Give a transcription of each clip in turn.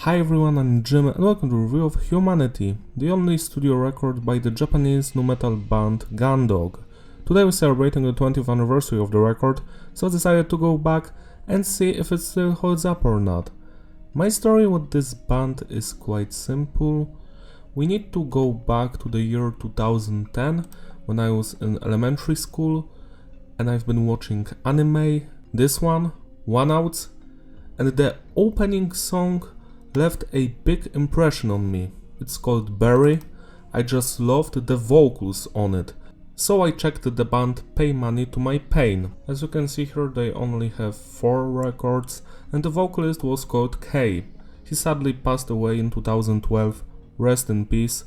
Hi everyone, I'm Jim and welcome to review of Humanity, the only studio record by the Japanese nu metal band Gundog. Today we're celebrating the 20th anniversary of the record, so I decided to go back and see if it still holds up or not. My story with this band is quite simple. We need to go back to the year 2010 when I was in elementary school and I've been watching anime, this one Outs, and the opening song left a big impression on me. It's called Berry. I just loved the vocals on it. So I checked the band Pay Money to My Pain. As you can see here, they only have 4 records and the vocalist was called K. He sadly passed away in 2012, rest in peace.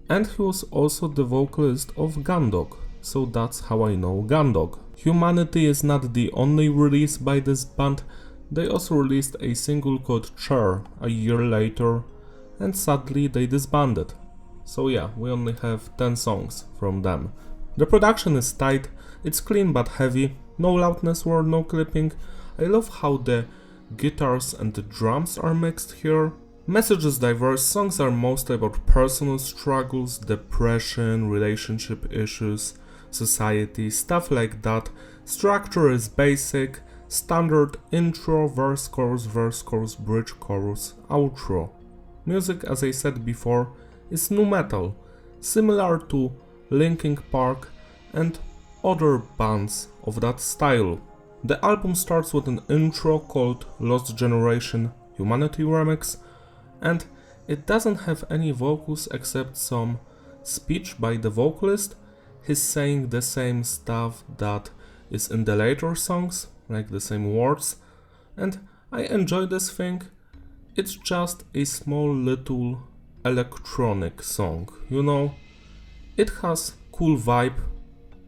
And he was also the vocalist of Gundog, so that's how I know Gundog. Humanity is not the only release by this band. They also released a single called Chair a year later, and sadly they disbanded. So yeah, we only have 10 songs from them. The production is tight, it's clean but heavy, no loudness or no clipping. I love how the guitars and the drums are mixed here. Message is diverse, songs are mostly about personal struggles, depression, relationship issues, society, stuff like that. Structure is basic. Standard intro, verse, chorus, bridge, chorus, outro. Music, as I said before, is nu metal, similar to Linkin Park and other bands of that style. The album starts with an intro called Lost Generation Humanity Remix, and it doesn't have any vocals except some speech by the vocalist. He's saying the same stuff that is in the later songs, like the same words, and I enjoy this thing. It's just a small little electronic song, you know? It has cool vibe,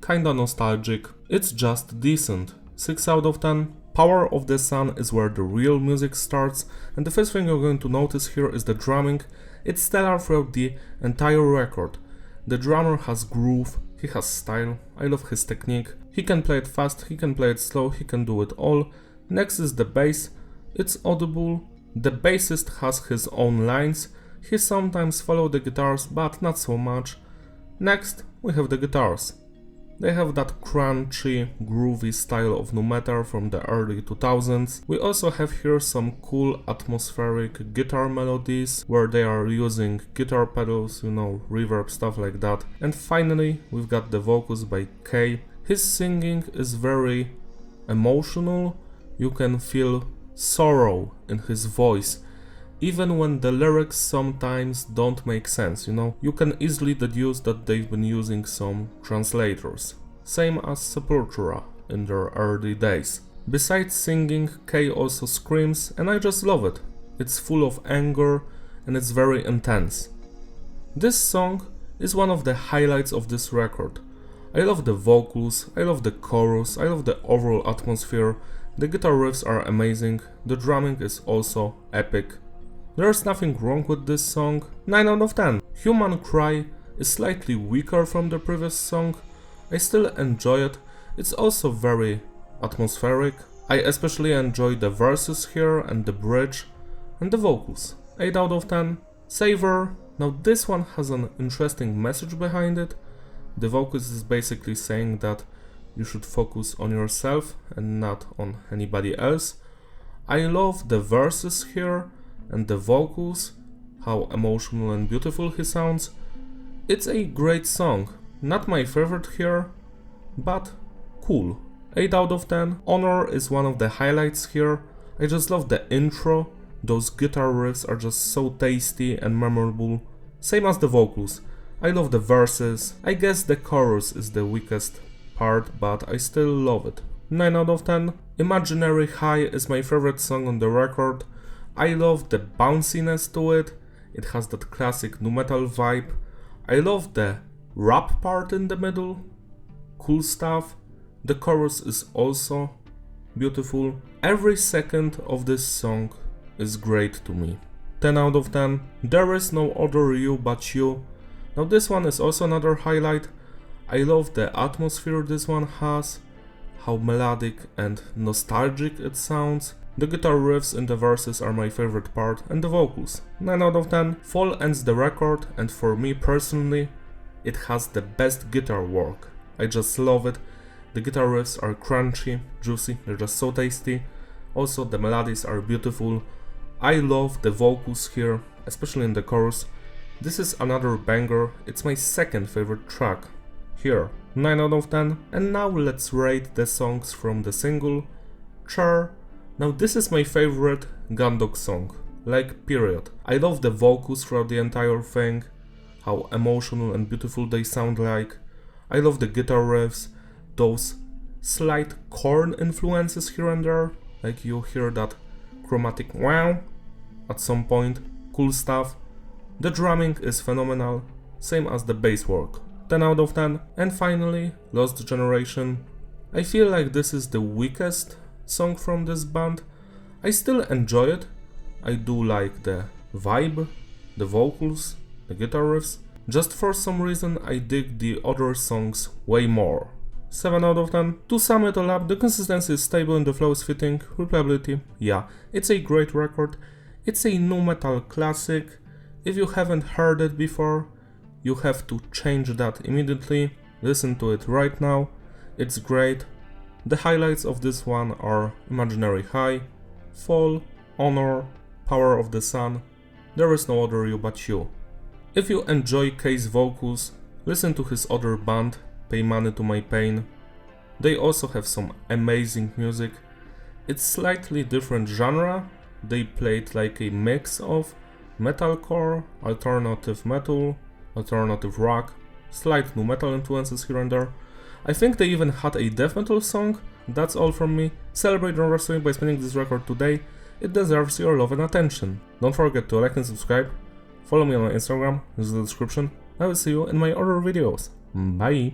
kinda nostalgic, it's just decent. 6 out of 10. Power of the Sun is where the real music starts, and the first thing you're going to notice here is the drumming. It's stellar throughout the entire record. The drummer has groove, he has style, I love his technique. He can play it fast, he can play it slow, he can do it all. Next is the bass, it's audible. The bassist has his own lines, he sometimes follows the guitars but not so much. Next we have the guitars. They have that crunchy, groovy style of nu metal from the early 2000s. We also have here some cool atmospheric guitar melodies where they are using guitar pedals, you know, reverb, stuff like that. And finally we've got the vocals by K. His singing is very emotional, you can feel sorrow in his voice, even when the lyrics sometimes don't make sense, you know. You can easily deduce that they've been using some translators, same as Sepultura in their early days. Besides singing, Kay also screams, and I just love it. It's full of anger and it's very intense. This song is one of the highlights of this record. I love the vocals, I love the chorus, I love the overall atmosphere, the guitar riffs are amazing, the drumming is also epic. There's nothing wrong with this song, 9 out of 10. Human Cry is slightly weaker from the previous song, I still enjoy it, it's also very atmospheric. I especially enjoy the verses here and the bridge and the vocals, 8 out of 10. Savor, now this one has an interesting message behind it. The vocals is basically saying that you should focus on yourself and not on anybody else. I love the verses here and the vocals, how emotional and beautiful he sounds. It's a great song, not my favorite here, but cool. 8 out of 10. Honor is one of the highlights here. I just love the intro, those guitar riffs are just so tasty and memorable, same as the vocals. I love the verses, I guess the chorus is the weakest part, but I still love it. 9 out of 10. Imaginary High is my favorite song on the record. I love the bounciness to it, it has that classic nu metal vibe. I love the rap part in the middle, cool stuff. The chorus is also beautiful. Every second of this song is great to me. 10 out of 10. There Is No Other You But You. Now this one is also another highlight. I love the atmosphere this one has, how melodic and nostalgic it sounds. The guitar riffs in the verses are my favorite part, and the vocals. 9 out of 10. Fall ends the record, and for me personally, it has the best guitar work. I just love it. The guitar riffs are crunchy, juicy, they're just so tasty. Also, the melodies are beautiful. I love the vocals here, especially in the chorus. This is another banger, it's my second favorite track. Here, 9 out of 10. And now let's rate the songs from the single, Chair. Now this is my favorite Gundog song, like period. I love the vocals throughout the entire thing, how emotional and beautiful they sound like. I love the guitar riffs, those slight Korn influences here and there, like you hear that chromatic wow at some point, cool stuff. The drumming is phenomenal, same as the bass work, 10 out of 10. And finally, Lost Generation. I feel like this is the weakest song from this band. I still enjoy it. I do like the vibe, the vocals, the guitar riffs. Just for some reason I dig the other songs way more. 7 out of 10. To sum it all up, the consistency is stable and the flow is fitting. Replayability, yeah, it's a great record. It's a nu metal classic. If you haven't heard it before, you have to change that immediately. Listen to it right now. It's great. The highlights of this one are Imaginary High, Fall, Honor, Power of the Sun, There Is No Other You But You. If you enjoy K's vocals, listen to his other band, Pay Money to My Pain. They also have some amazing music. It's slightly different genre. They played like a mix of metalcore, alternative metal, alternative rock, slight nu metal influences here and there. I think they even had a death metal song. That's all from me. Celebrate your anniversary by spinning this record today. It deserves your love and attention. Don't forget to like and subscribe. Follow me on my Instagram, use the description. I will see you in my other videos. Bye!